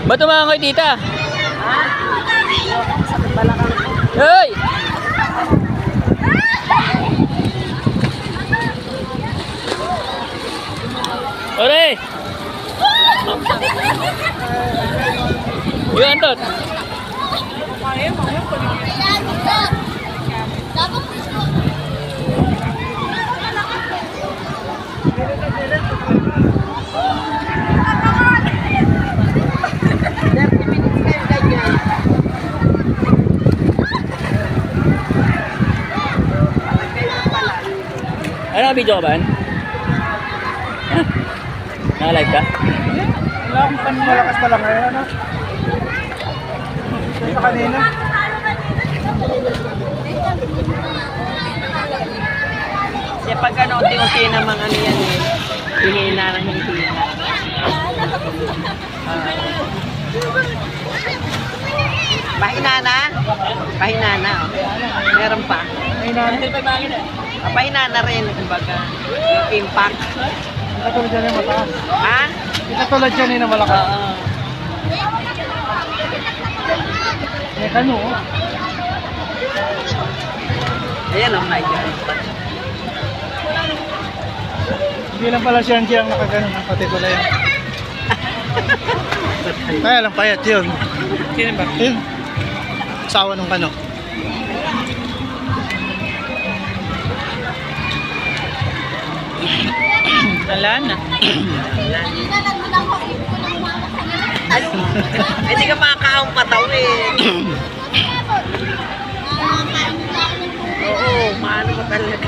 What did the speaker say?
Ba't tumangoy, tita? Ha? Sakit balakang ko. Hoy! Ore! Yun, Anton. Ano, video ka ba? Ha? Naka-live ka? Wala akong malakas pa lang ngayon, ano? Ito kanina. Kasi pag ano, unti-unti namang ano yan eh. Hihina ng hihina. Pahinana? Pahinana, oh. Meron pa. Pahinana rin, kumbaga. Yung impact. Katulad dyan yung mataas. Ha? Katulad dyan yung malakas. Oo. May kano, oh. Ayan, oh my God. Hindi lang pala siya ang nakaganon, ang pati pala yan. Kaya lang payat yun. Sino ba? Yun. Sawa nung kano. Wala na. Ano? Hindi ka makakaong patawin. Oo, maano ka talaga.